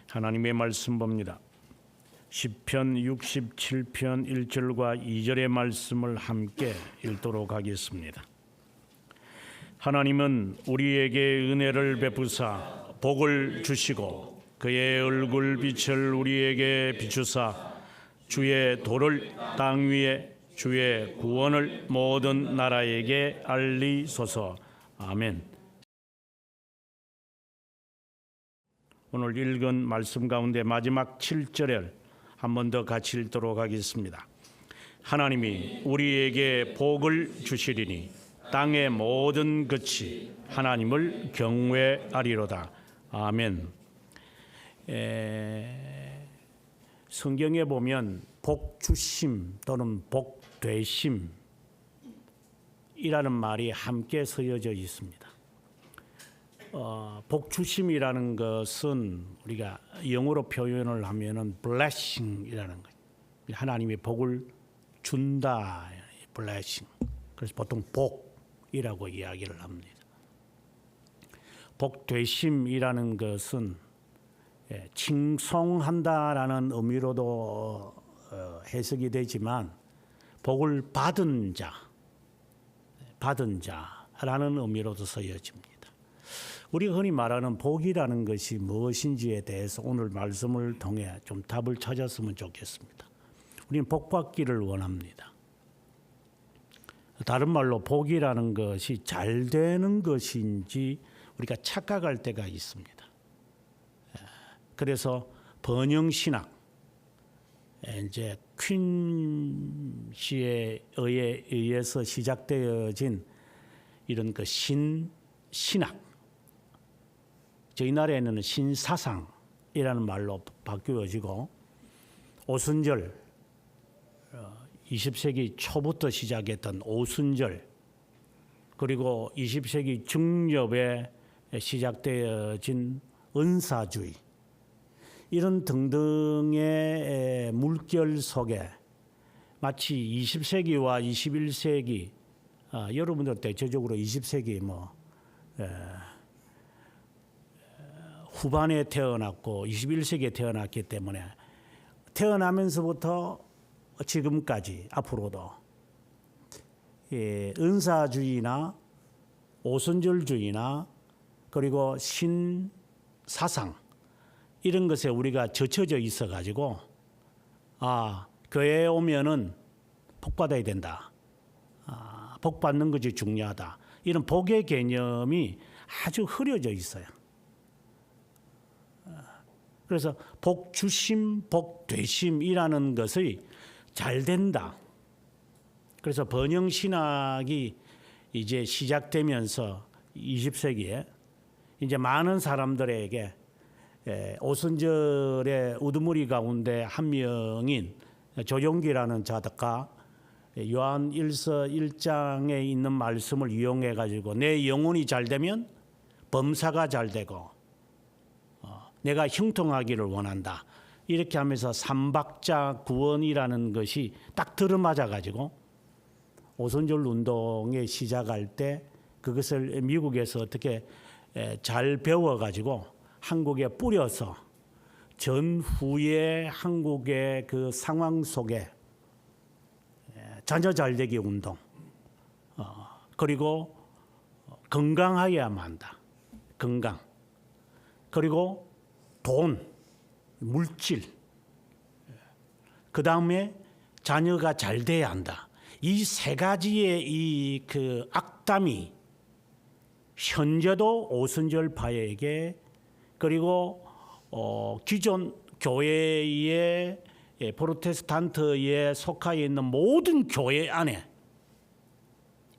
하나님의 말씀 봅니다. 시편 67편 1절과 2절의 말씀을 함께 읽도록 하겠습니다. 하나님은 우리에게 은혜를 베푸사 복을 주시고 그의 얼굴 빛을 우리에게 비추사 주의 도를 땅 위에 주의 구원을 모든 나라에게 알리소서. 아멘. 오늘 읽은 말씀 가운데 마지막 7절을 한 번 더 같이 읽도록 하겠습니다. 하나님이 우리에게 복을 주시리니 땅의 모든 끝이 하나님을 경외하리로다. 아멘. 성경에 보면 복주심 또는 복되심이라는 말이 함께 쓰여져 있습니다. 복주심이라는 것은 우리가 영어로 표현을 하면은 blessing이라는 거예요. 하나님이 복을 준다, blessing. 그래서 보통 복이라고 이야기를 합니다. 복되심이라는 것은 칭송한다라는 의미로도 해석이 되지만 복을 받은 자라는 의미로도 쓰여집니다. 우리가 흔히 말하는 복이라는 것이 무엇인지에 대해서 오늘 말씀을 통해 좀 답을 찾았으면 좋겠습니다. 우리는 복 받기를 원합니다. 다른 말로 복이라는 것이 잘 되는 것인지 우리가 착각할 때가 있습니다. 그래서 번영신학, 이제 퀸 씨에 의해서 시작되어진 이런 그 신학, 저희 나라에는 신사상이라는 말로 바뀌어지고 오순절, 20세기 초부터 시작했던 오순절, 그리고 20세기 중엽에 시작되어진 은사주의, 이런 등등의 물결 속에 마치 20세기와 21세기, 여러분들 대체적으로 20세기 후반에 태어났고 21세기에 태어났기 때문에 태어나면서부터 지금까지 앞으로도 은사주의나 오순절주의나 그리고 신사상 이런 것에 우리가 젖혀져 있어가지고 교회에 오면은 복 받아야 된다. 복 받는 것이 중요하다. 이런 복의 개념이 아주 흐려져 있어요. 그래서 복주심, 복되심이라는 것이 잘 된다. 그래서 번영신학이 이제 시작되면서 20세기에 이제 많은 사람들에게 오순절의 우두머리 가운데 한 명인 조용기라는 작가, 요한 1서 1장에 있는 말씀을 이용해 가지고 내 영혼이 잘 되면 범사가 잘 되고 내가 형통하기를 원한다. 이렇게 하면서 삼박자 구원이라는 것이 딱 들어맞아 가지고 오순절 운동에 시작할 때 그것을 미국에서 어떻게 잘 배워 가지고 한국에 뿌려서 전후의 한국의 그 상황 속에 자녀 잘되기 운동, 그리고 건강해야만 한다. 건강, 그리고 돈, 물질, 그 다음에 자녀가 잘 돼야 한다. 이 세 가지의 이 그 악담이 현재도 오순절파에게 그리고 기존 교회의 프로테스탄트에 속하여 있는 모든 교회 안에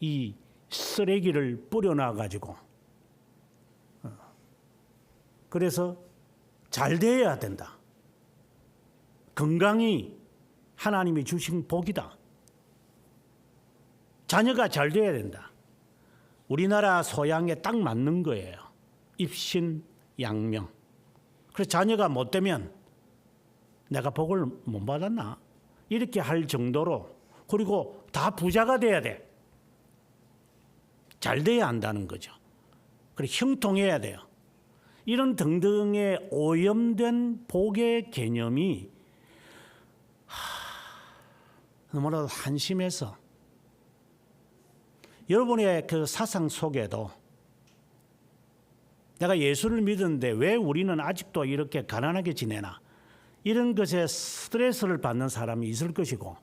이 쓰레기를 뿌려놔 가지고 그래서 잘 되어야 된다. 건강이 하나님이 주신 복이다. 자녀가 잘 돼야 된다. 우리나라 소양에 딱 맞는 거예요. 입신양명. 그래서 자녀가 못 되면 내가 복을 못 받았나? 이렇게 할 정도로, 그리고 다 부자가 돼야 돼. 잘 돼야 한다는 거죠. 그리고 형통해야 돼요. 이런 등등의 오염된 복의 개념이 너무나도 한심해서 여러분의 그 사상 속에도 내가 예수를 믿었는데 왜 우리는 아직도 이렇게 가난하게 지내나, 이런 것에 스트레스를 받는 사람이 있을 것이고,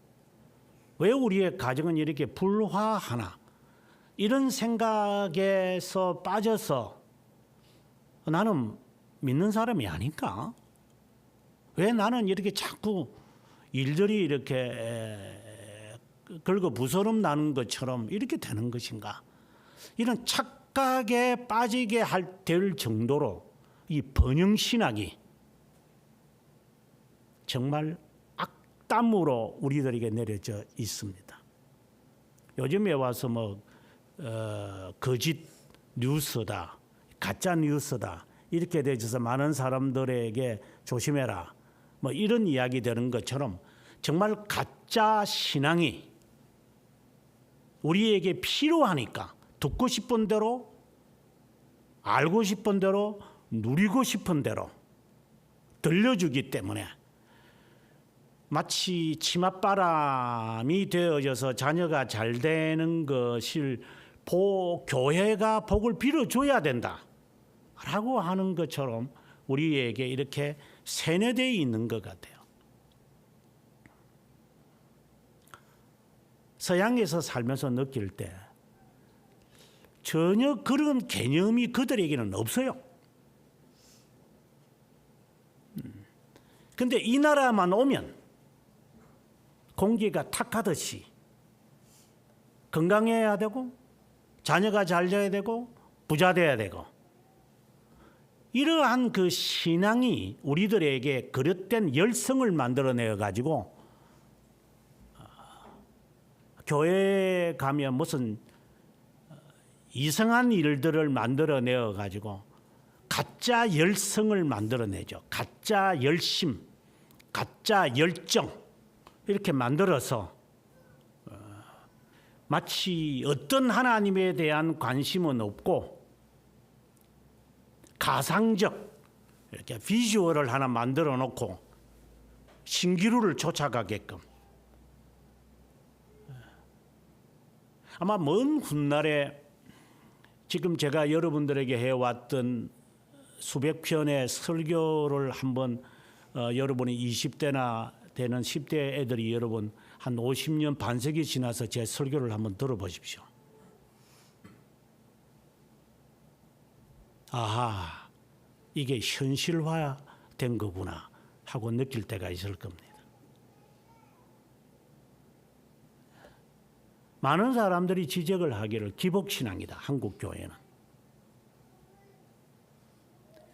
왜 우리의 가정은 이렇게 불화하나, 이런 생각에서 빠져서 나는 믿는 사람이 아닌가? 왜 나는 이렇게 자꾸 일들이 이렇게 긁어 부스럼 나는 것처럼 이렇게 되는 것인가? 이런 착각에 빠지게 될 정도로 이 번영신학이 정말 악담으로 우리들에게 내려져 있습니다. 요즘에 와서 거짓 뉴스다, 가짜 뉴스다 이렇게 되어서 많은 사람들에게 조심해라 이런 이야기 되는 것처럼 정말 가짜 신앙이 우리에게 필요하니까 듣고 싶은 대로, 알고 싶은 대로, 누리고 싶은 대로 들려주기 때문에 마치 치맛바람이 되어져서 자녀가 잘 되는 것을 교회가 복을 빌어줘야 된다라고 하는 것처럼 우리에게 이렇게 세뇌되어 있는 것 같아요. 서양에서 살면서 느낄 때 전혀 그런 개념이 그들에게는 없어요. 근데 이 나라만 오면 공기가 탁하듯이 건강해야 되고 자녀가 잘 돼야 되고 부자 돼야 되고, 이러한 그 신앙이 우리들에게 그릇된 열성을 만들어내어 가지고 교회에 가면 무슨 이상한 일들을 만들어내어 가지고 가짜 열성을 만들어내죠. 가짜 열심, 가짜 열정 이렇게 만들어서 마치 어떤 하나님에 대한 관심은 없고 가상적 이렇게 비주얼을 하나 만들어 놓고 신기루를 쫓아가게끔, 아마 먼 훗날에 지금 제가 여러분들에게 해왔던 수백 편의 설교를 한번 여러분이 20대나 되는 10대 애들이 여러분 한 50년 반세기 지나서 제 설교를 한번 들어보십시오. 아하, 이게 현실화된 거구나 하고 느낄 때가 있을 겁니다. 많은 사람들이 지적을 하기를 기복신앙이다, 한국 교회는.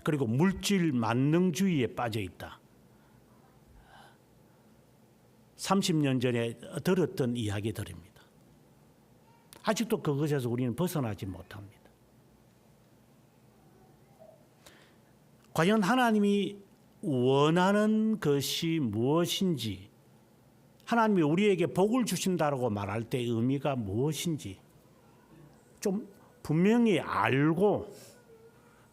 그리고 물질 만능주의에 빠져 있다. 30년 전에 들었던 이야기들입니다. 아직도 그것에서 우리는 벗어나지 못합니다. 과연 하나님이 원하는 것이 무엇인지, 하나님이 우리에게 복을 주신다고 말할 때 의미가 무엇인지 좀 분명히 알고,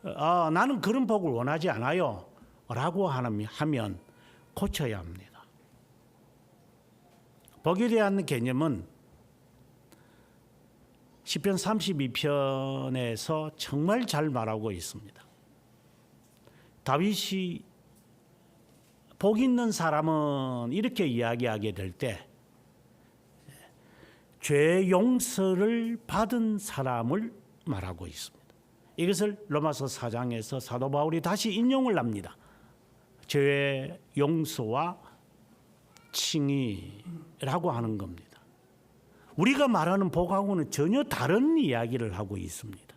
나는 그런 복을 원하지 않아요 라고 하면 고쳐야 합니다. 복에 대한 개념은 시편 32편에서 정말 잘 말하고 있습니다. 다윗이 복 있는 사람은 이렇게 이야기하게 될 때 죄 용서를 받은 사람을 말하고 있습니다. 이것을 로마서 4장에서 사도 바울이 다시 인용을 합니다. 죄 용서와 칭의라고 하는 겁니다. 우리가 말하는 복하고는 전혀 다른 이야기를 하고 있습니다.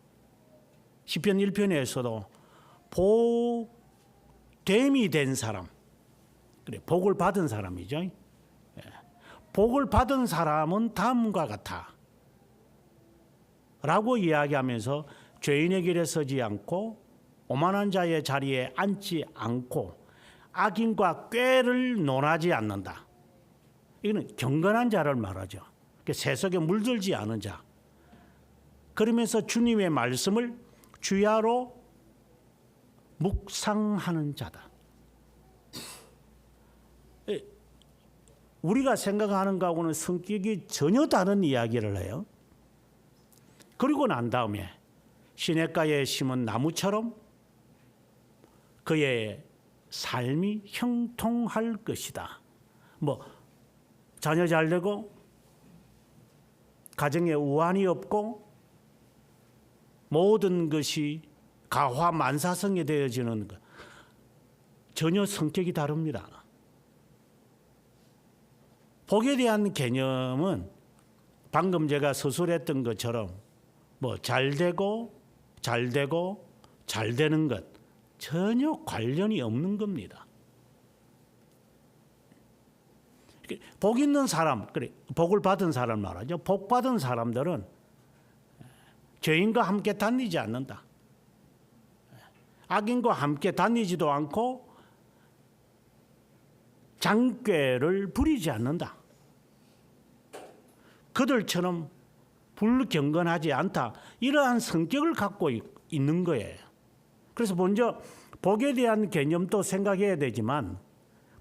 시편 1편에서도 복됨이 된 사람, 그래, 복을 받은 사람이죠. 복을 받은 사람은 다음과 같아 라고 이야기하면서 죄인의 길에 서지 않고 오만한 자의 자리에 앉지 않고 악인과 꾀를 논하지 않는다. 이거는 경건한 자를 말하죠. 세속에 물들지 않은 자. 그러면서 주님의 말씀을 주야로 묵상하는 자다. 우리가 생각하는 거하고는 성격이 전혀 다른 이야기를 해요. 그리고 난 다음에 시냇가에 심은 나무처럼 그의 삶이 형통할 것이다. 뭐 자녀 잘 되고 가정에 우환이 없고 모든 것이 가화만사성이 되어지는 것. 전혀 성격이 다릅니다. 복에 대한 개념은 방금 제가 서술했던 것처럼 뭐 잘 되고 잘 되는 것 전혀 관련이 없는 겁니다. 복 있는 사람, 그래 복을 받은 사람 말하죠. 복 받은 사람들은 죄인과 함께 다니지 않는다. 악인과 함께 다니지도 않고 장꾀를 부리지 않는다. 그들처럼 불경건하지 않다. 이러한 성격을 갖고 있는 거예요. 그래서 먼저 복에 대한 개념도 생각해야 되지만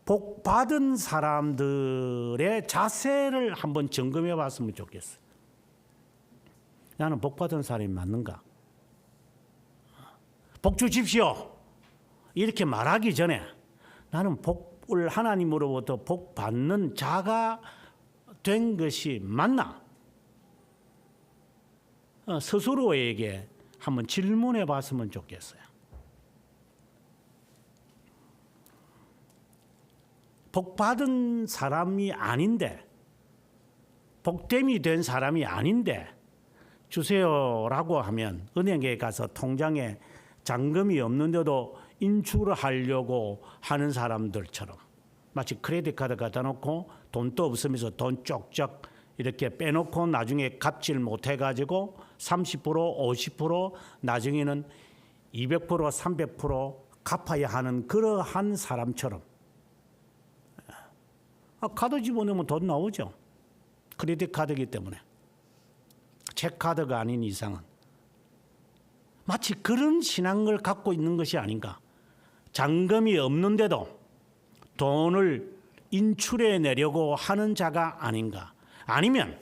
복 받은 사람들의 자세를 한번 점검해 봤으면 좋겠어요. 나는 복 받은 사람이 맞는가? 복 주십시오. 이렇게 말하기 전에 나는 복을 하나님으로부터 복 받는 자가 된 것이 맞나? 스스로에게 한번 질문해 봤으면 좋겠어요. 복 받은 사람이 아닌데, 복됨이 된 사람이 아닌데 주세요라고 하면 은행에 가서 통장에 잔금이 없는데도 인출을 하려고 하는 사람들처럼 마치 크레딧 카드 갖다 놓고 돈도 없으면서 돈 쪽쪽 이렇게 빼놓고 나중에 갚질 못해가지고 30%, 50% 나중에는 200%, 300% 갚아야 하는 그러한 사람처럼 카드 집어넣으면 돈 나오죠. 크레딧 카드이기 때문에 체크카드가 아닌 이상은 마치 그런 신앙을 갖고 있는 것이 아닌가. 잔금이 없는데도 돈을 인출해 내려고 하는 자가 아닌가. 아니면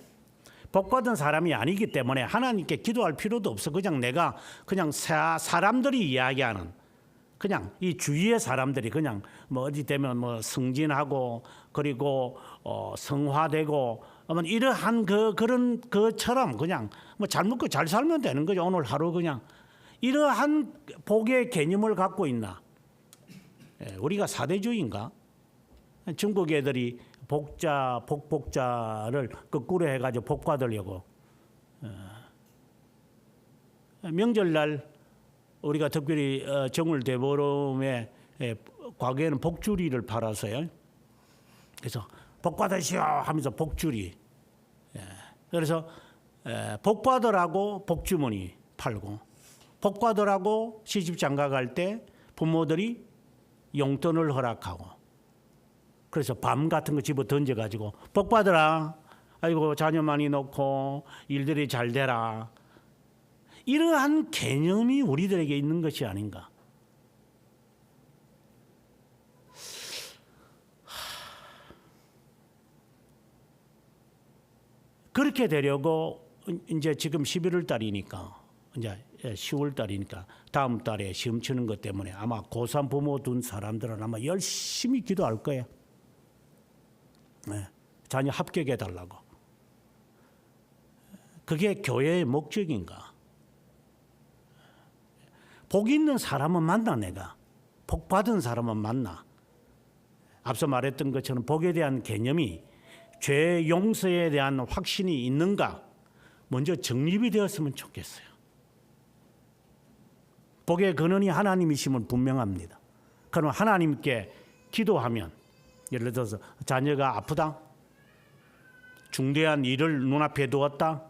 복받은 사람이 아니기 때문에 하나님께 기도할 필요도 없어. 그냥 내가 그냥 사람들이 이야기하는 그냥 이 주위의 사람들이 그냥 뭐 어디 되면 뭐 승진하고 그리고 성화되고 이러한 그런 것처럼 그냥 뭐 잘 먹고 잘 살면 되는 거죠. 오늘 하루 그냥 이러한 복의 개념을 갖고 있나? 우리가 사대주의인가? 중국 애들이 복자를 거꾸로 해가지고 복 받으려고 명절날 우리가 특별히 정월대보름에 과거에는 복주리를 팔았어요. 그래서 복 받으시오 하면서 복주리. 그래서 복 받으라고 복주머니 팔고 복 받으라고 시집 장가 갈 때 부모들이 용돈을 허락하고 그래서 밤 같은 거 집어 던져가지고 복 받으라. 아이고 자녀 많이 놓고 일들이 잘 되라. 이러한 개념이 우리들에게 있는 것이 아닌가. 그렇게 되려고 이제 지금 11월 달이니까 이제 10월 달이니까 다음 달에 시험 치는 것 때문에 아마 고3 부모 둔 사람들은 아마 열심히 기도할 거예요. 자녀 합격해 달라고. 그게 교회의 목적인가? 복 있는 사람은 만나 내가. 복 받은 사람은 만나. 앞서 말했던 것처럼 복에 대한 개념이 죄 용서에 대한 확신이 있는가? 먼저 정립이 되었으면 좋겠어요. 복의 근원이 하나님이심은 분명합니다. 그럼 하나님께 기도하면 예를 들어서 자녀가 아프다. 중대한 일을 눈앞에 두었다.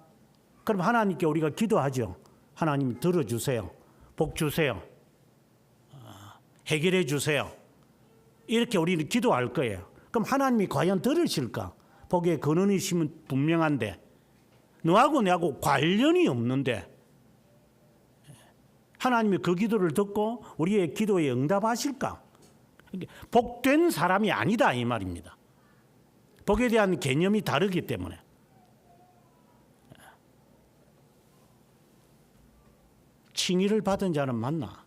그럼 하나님께 우리가 기도하죠. 하나님 들어주세요. 복 주세요. 해결해 주세요. 이렇게 우리는 기도할 거예요. 그럼 하나님이 과연 들으실까? 복의 근원이심은 분명한데 너하고 내하고 관련이 없는데 하나님이 그 기도를 듣고 우리의 기도에 응답하실까? 복된 사람이 아니다 이 말입니다. 복에 대한 개념이 다르기 때문에. 칭의를 받은 자는 맞나?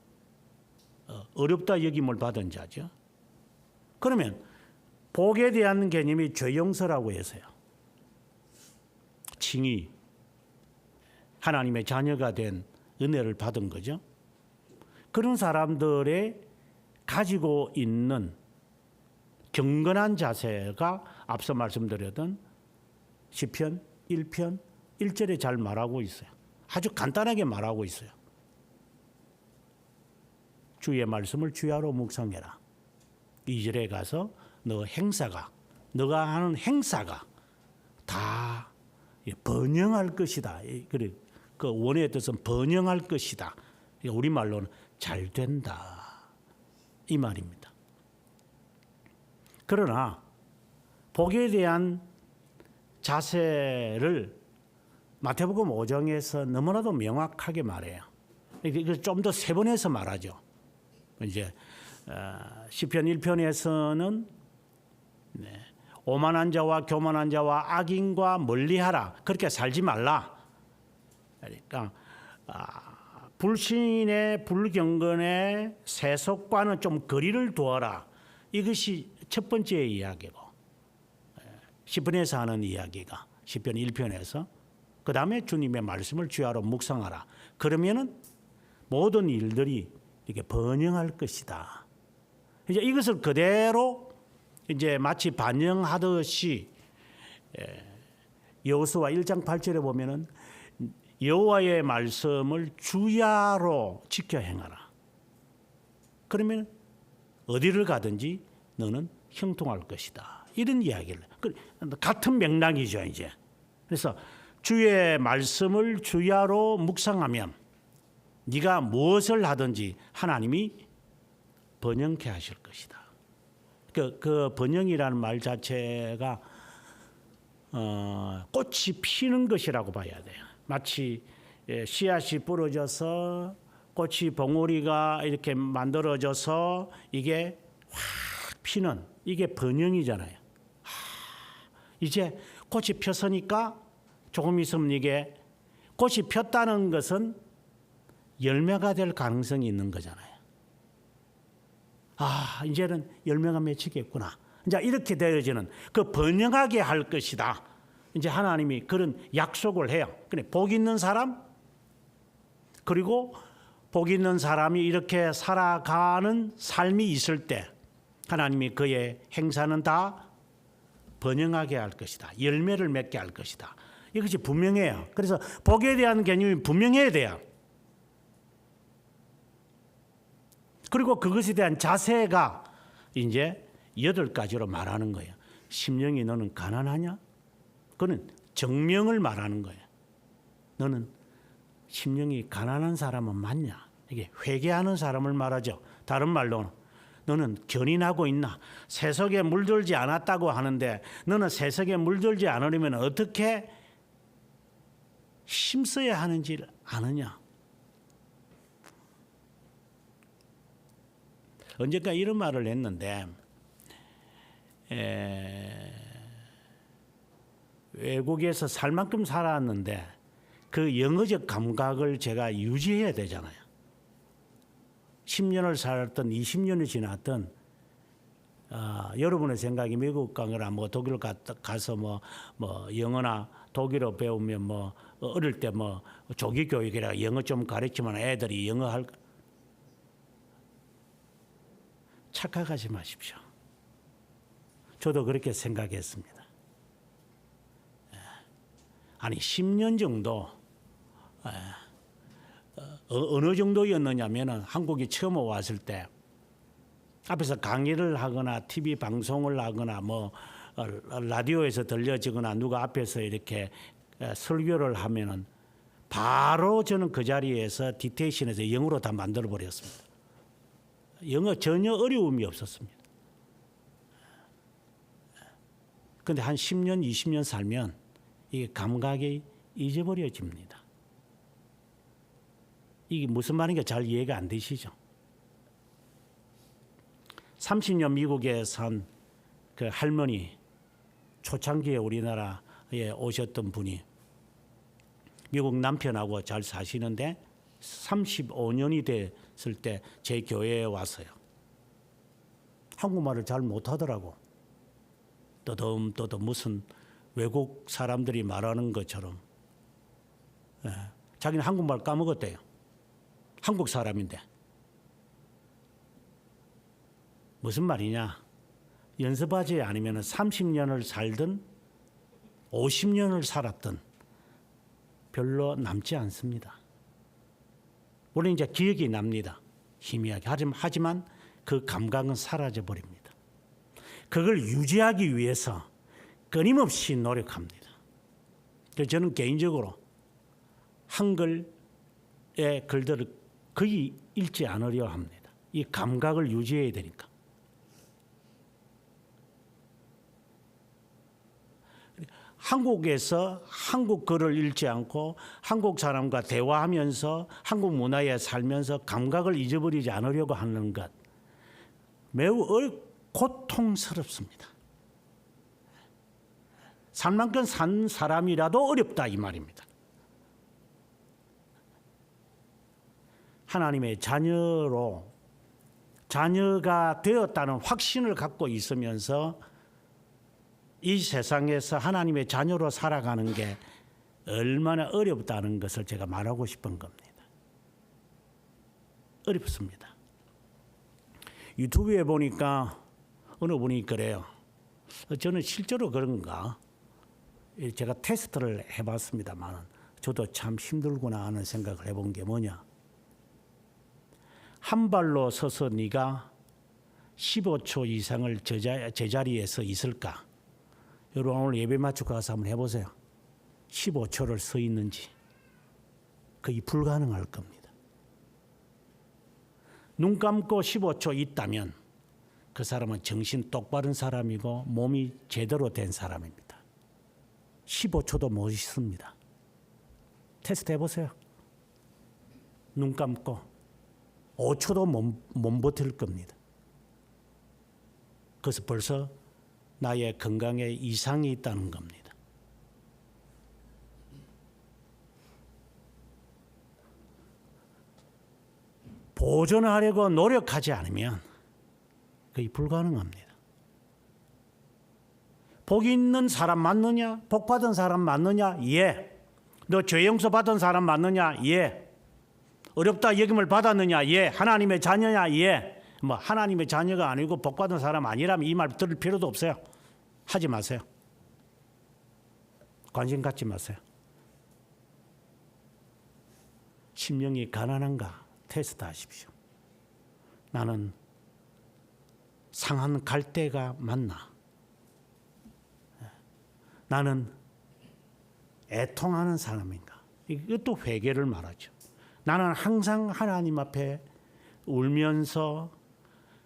어렵다 여김을 받은 자죠. 그러면 복에 대한 개념이 죄 용서라고 해서요. 칭의, 하나님의 자녀가 된 은혜를 받은 거죠. 그런 사람들의 가지고 있는 경건한 자세가 앞서 말씀드렸던 시편 1편 1절에 잘 말하고 있어요. 아주 간단하게 말하고 있어요. 주의 말씀을 주야로 묵상해라. 2절에 가서 너가 하는 행사가 다 번영할 것이다. 그 원어의 뜻은 번영할 것이다. 우리말로는 잘 된다. 이 말입니다. 그러나 복에 대한 자세를 마태복음 5장에서 너무나도 명확하게 말해요. 이걸 좀 더 세분해서 말하죠. 이제 시편 1편에서는 오만한 자와 교만한 자와 악인과 멀리하라. 그렇게 살지 말라. 그러니까 불신의 불경건의 세속과는 좀 거리를 두어라. 이것이 첫 번째 이야기고 시편에서 하는 이야기가 시편 1편에서 그 다음에 주님의 말씀을 주야로 묵상하라. 그러면은 모든 일들이 이렇게 번영할 것이다. 이제 이것을 그대로 이제 마치 반영하듯이 여호수아 1장 8절에 보면은 여호와의 말씀을 주야로 지켜 행하라. 그러면 어디를 가든지 너는 형통할 것이다. 이런 이야기를 같은 맥락이죠 이제. 그래서 주의 말씀을 주야로 묵상하면 네가 무엇을 하든지 하나님이 번영케 하실 것이다. 그 번영이라는 말 자체가 꽃이 피는 것이라고 봐야 돼요. 마치 씨앗이 부러져서 꽃이 봉우리가 이렇게 만들어져서 이게 확 피는 이게 번영이잖아요. 이제 꽃이 폈으니까 조금 있으면 이게 꽃이 폈다는 것은 열매가 될 가능성이 있는 거잖아요. 이제는 열매가 맺히겠구나. 이제 이렇게 되어지는 그 번영하게 할 것이다. 이제 하나님이 그런 약속을 해요. 그래, 복 있는 사람, 그리고 복 있는 사람이 이렇게 살아가는 삶이 있을 때 하나님이 그의 행사는 다 번영하게 할 것이다. 열매를 맺게 할 것이다. 이것이 분명해요. 그래서 복에 대한 개념이 분명해야 돼요. 그리고 그것에 대한 자세가 이제 8가지로 말하는 거예요. 심령이 너는 가난하냐? 그는 정명을 말하는 거예요. 너는 심령이 가난한 사람은 맞냐? 이게 회개하는 사람을 말하죠. 다른 말로는 너는 견인하고 있나? 세속에 물들지 않았다고 하는데 너는 세속에 물들지 않으려면 어떻게 힘써야 하는지를 아느냐? 언젠가 이런 말을 했는데 외국에서 살 만큼 살았는데 그 영어적 감각을 제가 유지해야 되잖아요. 10년을 살았던 20년이 지났던 여러분의 생각이 미국 가거나 뭐 독일 가서 뭐 영어나 독일어 배우면 뭐 어릴 때 뭐 조기 교육이라 영어 좀 가르치면 애들이 영어 할 착각하지 마십시오. 저도 그렇게 생각했습니다. 아니 10년 정도 어느 정도였느냐면은 한국에 처음 왔을 때 앞에서 강의를 하거나 TV 방송을 하거나 뭐 라디오에서 들려지거나 누가 앞에서 이렇게 설교를 하면은 바로 저는 그 자리에서 디테이션에서 영어로 다 만들어 버렸습니다. 영어 전혀 어려움이 없었습니다. 그런데 한 10년, 20년 살면 이게 감각이 잊어버려집니다. 이게 무슨 말인가 잘 이해가 안 되시죠? 30년 미국에 산 그 할머니, 초창기에 우리나라에 오셨던 분이 미국 남편하고 잘 사시는데 35년이 됐을 때 제 교회에 왔어요. 한국말을 잘 못하더라고. 떠듬떠듬 무슨 외국 사람들이 말하는 것처럼. 자기는 한국말 까먹었대요. 한국 사람인데. 무슨 말이냐? 연습하지 않으면 30년을 살든 50년을 살았든 별로 남지 않습니다. 물론 이제 기억이 납니다. 희미하게. 하지만 그 감각은 사라져 버립니다. 그걸 유지하기 위해서 끊임없이 노력합니다. 그래서 저는 개인적으로 한글의 글들을 거의 읽지 않으려 합니다. 이 감각을 유지해야 되니까. 한국에서 한국 글을 읽지 않고 한국 사람과 대화하면서 한국 문화에 살면서 감각을 잊어버리지 않으려고 하는 것, 매우 고통스럽습니다. 산 만큼 산 사람이라도 어렵다 이 말입니다. 하나님의 자녀가 되었다는 확신을 갖고 있으면서 이 세상에서 하나님의 자녀로 살아가는 게 얼마나 어렵다는 것을 제가 말하고 싶은 겁니다. 어렵습니다. 유튜브에 보니까 어느 분이 그래요. 저는 실제로 그런가? 제가 테스트를 해봤습니다만 저도 참 힘들구나 하는 생각을 해본 게 뭐냐? 한 발로 서서 네가 15초 이상을 제자리에서 있을까? 여러분 오늘 예배 마치고 가서 한번 해보세요. 15초를 서 있는지 거의 불가능할 겁니다. 눈 감고 15초 있다면 그 사람은 정신 똑바른 사람이고 몸이 제대로 된 사람입니다. 15초도 못 있습니다. 테스트 해보세요. 눈 감고 5초도 못 버틸 겁니다. 그래서 벌써 나의 건강에 이상이 있다는 겁니다. 보존하려고 노력하지 않으면 거의 불가능합니다. 복 있는 사람 맞느냐? 복 받은 사람 맞느냐? 예. 너 죄 용서 받은 사람 맞느냐? 예. 어렵다 여김을 받았느냐? 예. 하나님의 자녀냐? 예. 뭐 하나님의 자녀가 아니고 복 받은 사람 아니라면 이 말 들을 필요도 없어요. 하지 마세요. 관심 갖지 마세요. 심령이 가난한가 테스트 하십시오. 나는 상한 갈대가 맞나? 나는 애통하는 사람인가? 이것도 회개를 말하죠. 나는 항상 하나님 앞에 울면서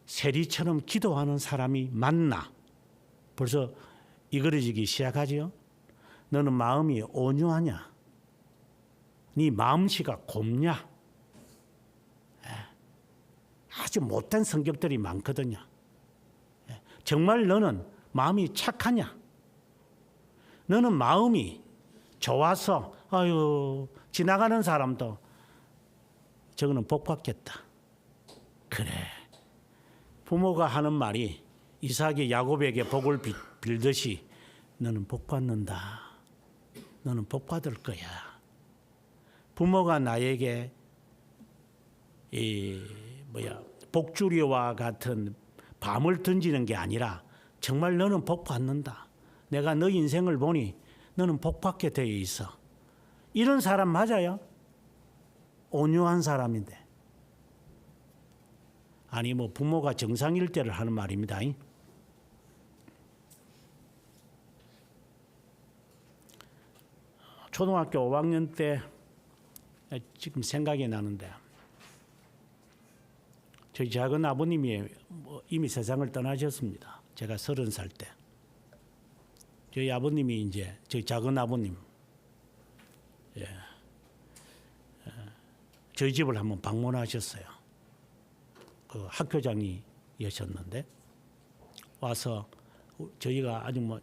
세리처럼 기도하는 사람이 맞나? 벌써 이그러지기 시작하지요. 너는 마음이 온유하냐? 네 마음씨가 곱냐? 아주 못된 성격들이 많거든요. 정말 너는 마음이 착하냐? 너는 마음이 좋아서 아유 지나가는 사람도 저거는 복 받겠다. 그래. 부모가 하는 말이 이삭이 야곱에게 복을 빌듯이 너는 복 받는다. 너는 복 받을 거야. 부모가 나에게 복주리와 같은 밤을 던지는 게 아니라 정말 너는 복 받는다. 내가 너 인생을 보니 너는 복 받게 되어 있어. 이런 사람 맞아요? 온유한 사람인데. 아니 뭐 부모가 정상일 때를 하는 말입니다. 초등학교 5학년 때 지금 생각이 나는데 저희 작은 아버님이 이미 세상을 떠나셨습니다. 제가 30살 때. 저희 아버님이 이제 저희 작은 아버님 저희 집을 한번 방문하셨어요. 그 학교장이셨는데 와서 저희가 아주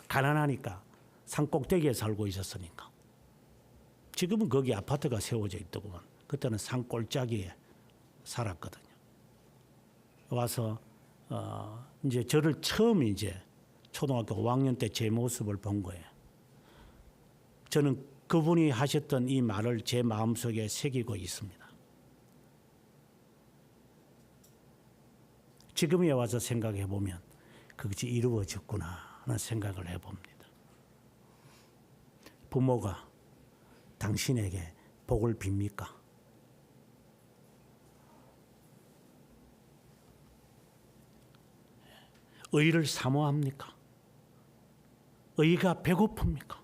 가난하니까 산 꼭대기에 살고 있었으니까 지금은 거기 아파트가 세워져 있더구만. 그때는 산 골짜기에 살았거든요. 와서 이제 저를 처음 이제 초등학교 5학년 때 제 모습을 본 거예요. 저는 그분이 하셨던 이 말을 제 마음속에 새기고 있습니다. 지금에 와서 생각해 보면 그것이 이루어졌구나 하는 생각을 해봅니다. 부모가 당신에게 복을 빕니까? 의를 사모합니까? 의가 배고픕니까?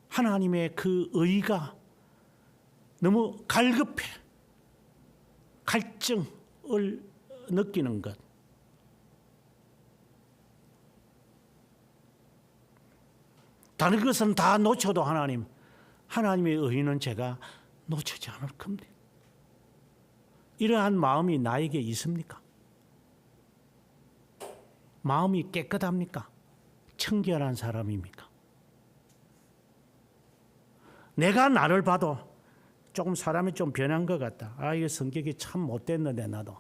하나님의 그 의가 너무 갈급해. 갈증을 느끼는 것. 다른 것은 다 놓쳐도 하나님의 의는 제가 놓치지 않을 겁니다. 이러한 마음이 나에게 있습니까? 마음이 깨끗합니까? 청결한 사람입니까? 내가 나를 봐도 조금 사람이 좀 변한 것 같다. 아, 이거 성격이 참 못됐는데 나도.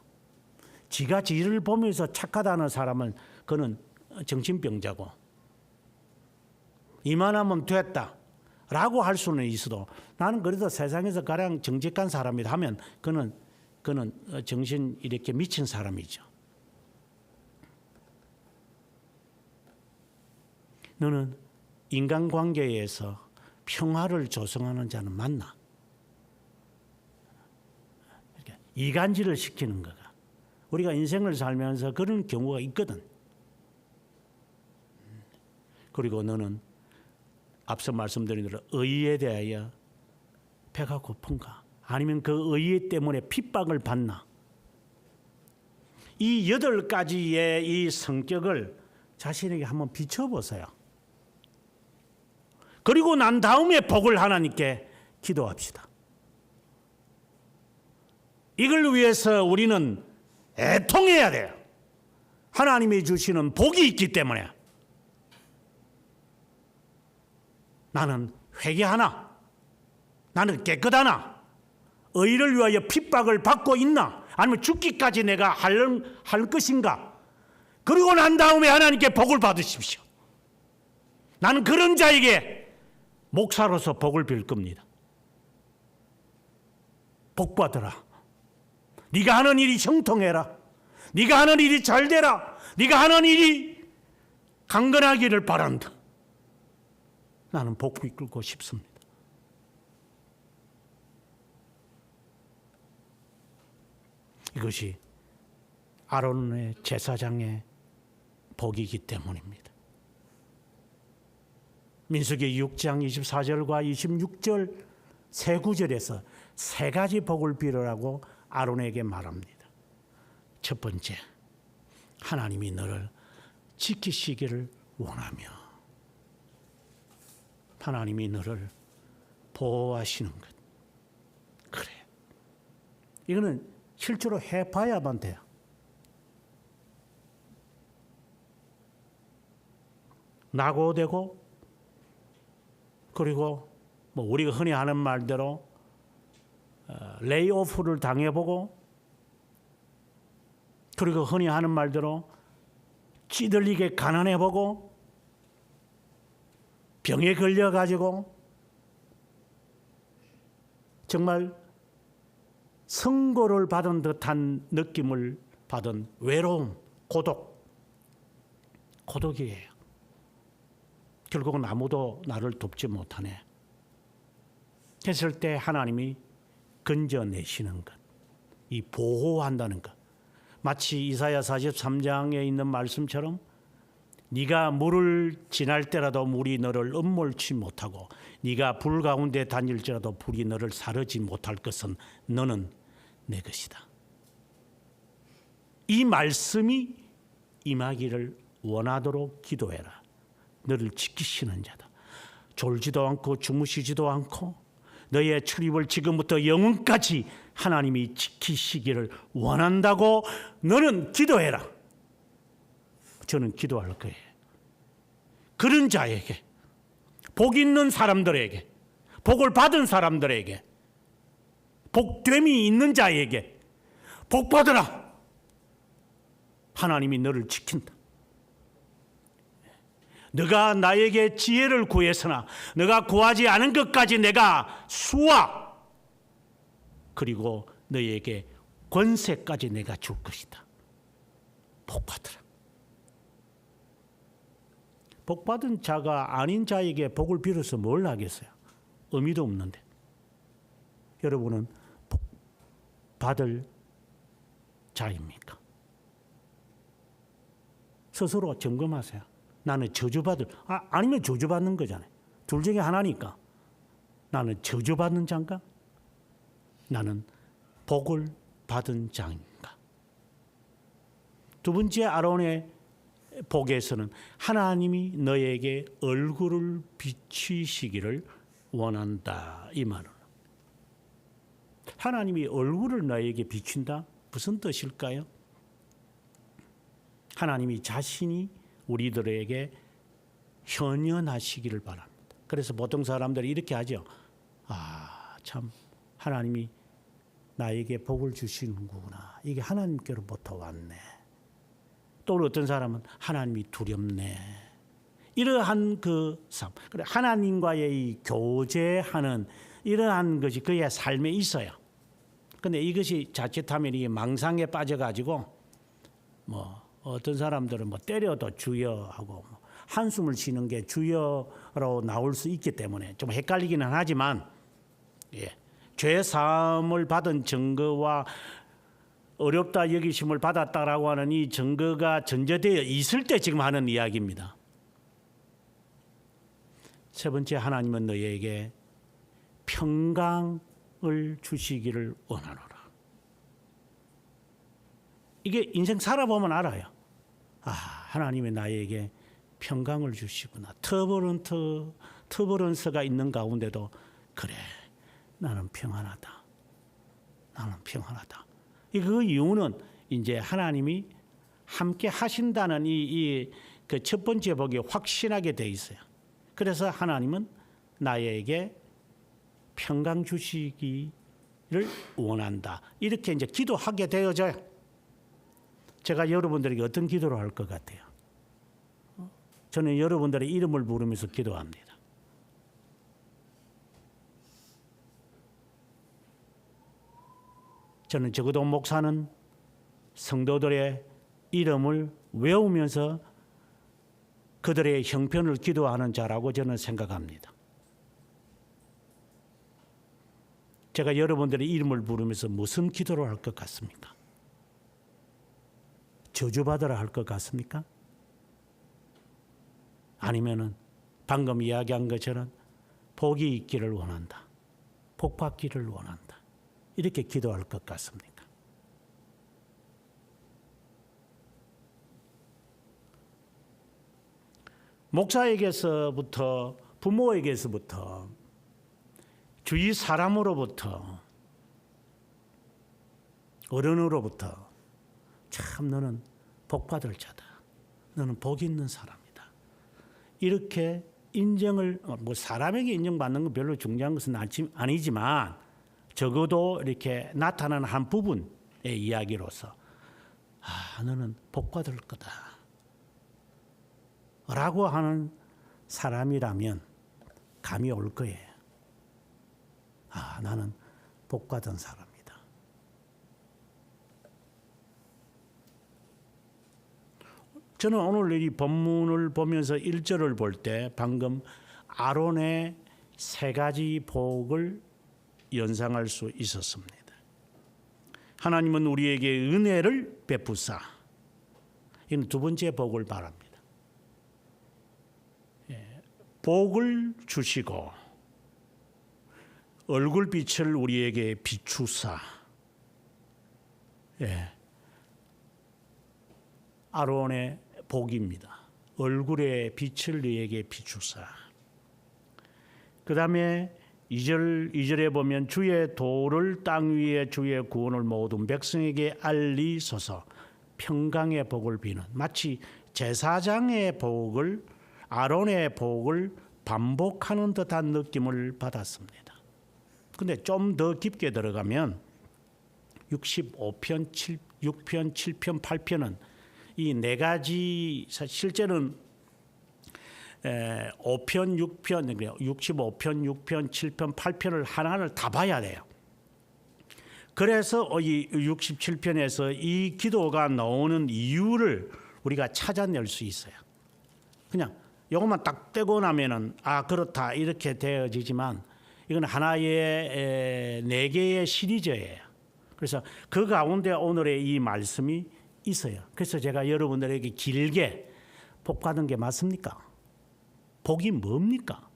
지가 지를 보면서 착하다는 사람은 그는 정신병자고 이만하면 됐다 라고 할 수는 있어도 나는 그래도 세상에서 가장 정직한 사람이다 하면 그는 정신 이렇게 미친 사람이죠. 너는 인간관계에서 평화를 조성하는 자는 맞나? 이간질을 시키는 거가. 우리가 인생을 살면서 그런 경우가 있거든. 그리고 너는 앞서 말씀드린 대로 의에 대하여 배가 고픈가? 아니면 그 의 때문에 핍박을 받나? 이 8가지의 이 성격을 자신에게 한번 비춰보세요. 그리고 난 다음에 복을 하나님께 기도합시다. 이걸 위해서 우리는 애통해야 돼요. 하나님이 주시는 복이 있기 때문에. 나는 회개하나? 나는 깨끗하나? 의를 위하여 핍박을 받고 있나? 아니면 죽기까지 내가 할 것인가? 그리고 난 다음에 하나님께 복을 받으십시오. 나는 그런 자에게 목사로서 복을 빌 겁니다. 복 받으라. 네가 하는 일이 형통해라. 네가 하는 일이 잘 되라. 네가 하는 일이 강건하기를 바란다. 나는 복 이끌고 싶습니다. 이것이 아론의 제사장의 복이기 때문입니다. 민수기 6장 24절과 26절 세 구절에서 세 가지 복을 빌으라고 아론에게 말합니다. 첫 번째, 하나님이 너를 지키시기를 원하며 하나님이 너를 보호하시는 것. 그래. 이거는 실제로 해봐야만 돼요. 낙오되고 그리고 뭐 우리가 흔히 하는 말대로 레이오프를 당해보고 그리고 흔히 하는 말대로 찌들리게 가난해보고 병에 걸려가지고 정말 선고를 받은 듯한 느낌을 받은 외로움, 고독이에요. 결국은 아무도 나를 돕지 못하네. 했을 때 하나님이 건져내시는 것, 이 보호한다는 것. 마치 이사야 43장에 있는 말씀처럼 네가 물을 지날 때라도 물이 너를 음몰치 못하고 네가 불 가운데 다닐지라도 불이 너를 사르지 못할 것은 너는 내 것이다. 이 말씀이 임하기를 원하도록 기도해라. 너를 지키시는 자다. 졸지도 않고 주무시지도 않고 너의 출입을 지금부터 영원까지 하나님이 지키시기를 원한다고 너는 기도해라. 저는 기도할 거예요. 그런 자에게, 복 있는 사람들에게, 복을 받은 사람들에게, 복됨이 있는 자에게 복 받으라. 하나님이 너를 지킨다. 너가 나에게 지혜를 구했으나 너가 구하지 않은 것까지 내가 수와 그리고 너에게 권세까지 내가 줄 것이다. 복 받으라. 복 받은 자가 아닌 자에게 복을 빌어서 뭘 하겠어요? 의미도 없는데. 여러분은 복 받을 자입니까? 스스로 점검하세요. 나는 저주받을, 아니면 저주받는 거잖아요. 둘 중에 하나니까. 나는 저주받는 자인가? 나는 복을 받은 자인가? 두 번째 아론의 복에서는 하나님이 너에게 얼굴을 비추시기를 원한다. 이 말은. 하나님이 얼굴을 너에게 비춘다? 무슨 뜻일까요? 하나님이 자신이 우리들에게 현현하시기를 바랍니다. 그래서 보통 사람들이 이렇게 하죠. 참 하나님이 나에게 복을 주시는구나. 이게 하나님께로부터 왔네. 또 어떤 사람은 하나님이 두렵네. 이러한 그 삶, 하나님과의 이 교제하는 이러한 것이 그의 삶에 있어요. 그런데 이것이 자칫하면 이게 망상에 빠져가지고 어떤 사람들은 때려도 주여하고 한숨을 쉬는 게 주여로 나올 수 있기 때문에 좀 헷갈리기는 하지만, 죄 사함을 받은 증거와 어렵다 여기심을 받았다라고 하는 이 증거가 전제되어 있을 때 지금 하는 이야기입니다. 세 번째, 하나님은 너에게 평강을 주시기를 원하노라. 이게 인생 살아보면 알아요. 하나님이 나에게 평강을 주시구나. 터버런스가 있는 가운데도 그래, 나는 평안하다. 나는 평안하다. 그 이유는 이제 하나님이 함께 하신다는 그 첫 번째 복이 확신하게 돼 있어요. 그래서 하나님은 나에게 평강 주시기를 원한다. 이렇게 이제 기도하게 되어져요. 제가 여러분들에게 어떤 기도를 할 것 같아요? 저는 여러분들의 이름을 부르면서 기도합니다. 저는 적어도 목사는 성도들의 이름을 외우면서 그들의 형편을 기도하는 자라고 저는 생각합니다. 제가 여러분들의 이름을 부르면서 무슨 기도를 할 것 같습니까? 저주받으라 할 것 같습니까? 아니면은 방금 이야기한 것처럼 복이 있기를 원한다. 복 받기를 원한다. 이렇게 기도할 것 같습니까? 목사에게서부터, 부모에게서부터, 주위 사람으로부터, 어른으로부터 참 너는 복 받을 자다. 너는 복 있는 사람이다. 이렇게 인정을, 사람에게 인정받는 건 별로 중요한 것은 아니지만 적어도 이렇게 나타나는 한 부분의 이야기로서 너는 복 받을 거다 라고 하는 사람이라면 감이 올 거예요. 나는 복 받은 사람이다. 저는 오늘 이 본문을 보면서 1절을 볼 때 방금 아론의 세 가지 복을 연상할 수 있었습니다. 하나님은 우리에게 은혜를 베푸사. 이는 두 번째 복을 말합니다. 복을 주시고 얼굴빛을 우리에게 비추사. 아론의 복입니다. 얼굴의 빛을 너에게 비추사. 그다음에 2절에 보면 주의 도를 땅 위에 주의 구원을 모든 백성에게 알리소서. 평강의 복을 비는, 마치 제사장의 복을, 아론의 복을 반복하는 듯한 느낌을 받았습니다. 근데 좀 더 깊게 들어가면 65편, 6편, 7편, 8편은 이 네 가지, 실제는 5편, 6편, 65편, 6편, 7편, 8편을 하나를 다 봐야 돼요. 그래서 이 67편에서 이 기도가 나오는 이유를 우리가 찾아낼 수 있어요. 그냥 이것만 딱 떼고 나면은 그렇다 이렇게 되어지지만 이건 하나의 4개의 시리즈예요. 그래서 그 가운데 오늘의 이 말씀이 있어요. 그래서 제가 여러분들에게 길게 복 받은 게 맞습니까? 복이 뭡니까?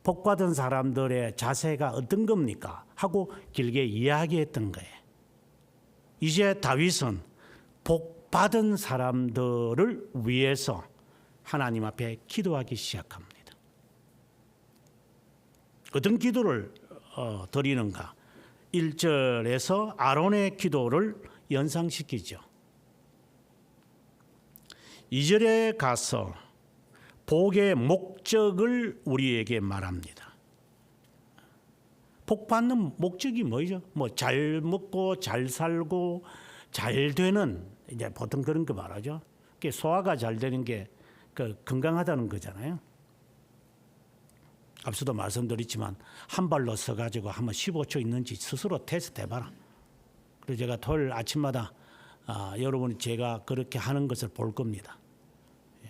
복 받은 사람들의 자세가 어떤 겁니까? 하고 길게 이야기했던 거예요. 이제 다윗은 복 받은 사람들을 위해서 하나님 앞에 기도하기 시작합니다. 어떤 기도를 드리는가? 1절에서 아론의 기도를 연상시키죠. 2절에 가서 복의 목적을 우리에게 말합니다. 복 받는 목적이 뭐죠? 잘 먹고 잘 살고 잘 되는, 이제 보통 그런 거 말하죠. 소화가 잘 되는 게 건강하다는 거잖아요. 앞서도 말씀드렸지만 한 발로 서가지고 한번 15초 있는지 스스로 테스트 해봐라. 그래서 제가 토요일 아침마다 여러분이 제가 그렇게 하는 것을 볼 겁니다.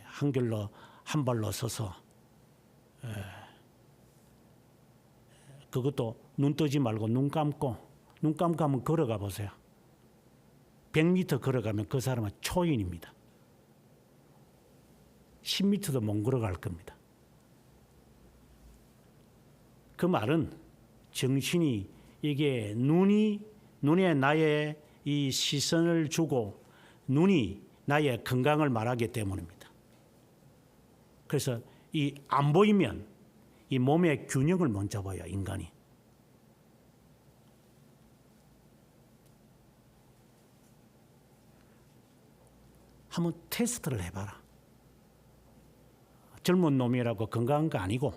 한결로 한 발로 서서, 그것도 눈 뜨지 말고 눈 감고 한번 걸어가 보세요. 100m 걸어가면 그 사람은 초인입니다. 10m도 못 걸어갈 겁니다. 그 말은 정신이, 이게 눈에 나의 이 시선을 주고 눈이 나의 건강을 말하기 때문입니다. 그래서 이 안 보이면 이 몸의 균형을 못 잡아요, 인간이. 한번 테스트를 해봐라. 젊은 놈이라고 건강한 거 아니고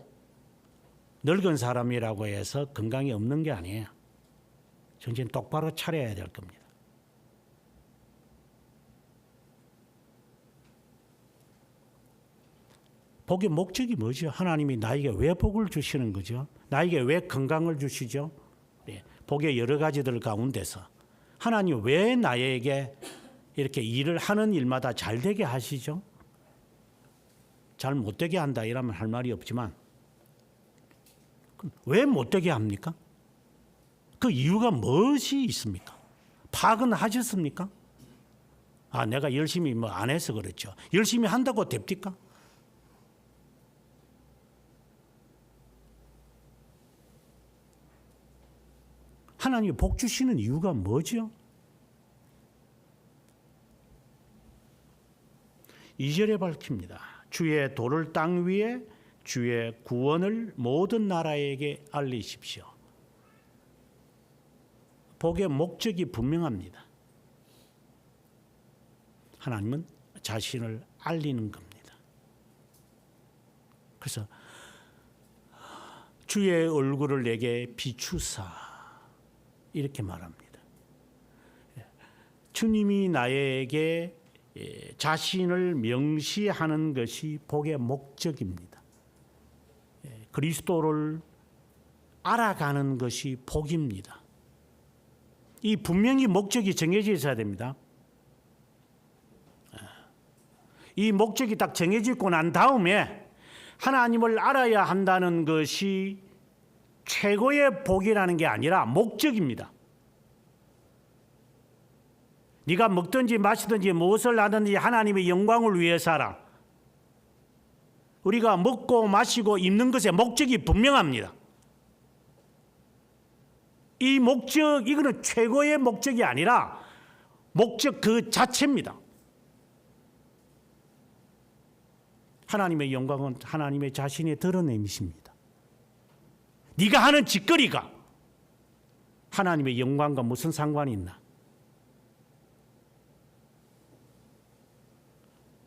늙은 사람이라고 해서 건강이 없는 게 아니에요. 정신 똑바로 차려야 될 겁니다. 복의 목적이 뭐죠? 하나님이 나에게 왜 복을 주시는 거죠? 나에게 왜 건강을 주시죠? 복의 여러 가지들 가운데서 하나님 왜 나에게 이렇게 일을 하는 일마다 잘 되게 하시죠? 잘 못 되게 한다 이러면 할 말이 없지만 왜 못 되게 합니까? 그 이유가 무엇이 있습니까? 파악은 하셨습니까? 내가 열심히 안 해서 그렇죠. 열심히 한다고 됩니까? 하나님이 복 주시는 이유가 뭐죠? 2절에 밝힙니다. 주의 도를 땅 위에 주의 구원을 모든 나라에게 알리십시오. 복의 목적이 분명합니다. 하나님은 자신을 알리는 겁니다. 그래서 주의 얼굴을 내게 비추사 이렇게 말합니다. 주님이 나에게 자신을 명시하는 것이 복의 목적입니다. 그리스도를 알아가는 것이 복입니다. 이 분명히 목적이 정해져 있어야 됩니다. 이 목적이 딱 정해지고 난 다음에 하나님을 알아야 한다는 것이 최고의 복이라는 게 아니라 목적입니다. 네가 먹든지 마시든지 무엇을 하든지 하나님의 영광을 위해서 하라. 우리가 먹고 마시고 입는 것의 목적이 분명합니다. 이 목적, 이거는 최고의 목적이 아니라 목적 그 자체입니다. 하나님의 영광은 하나님의 자신의 드러냄이십니다. 네가 하는 짓거리가 하나님의 영광과 무슨 상관이 있나?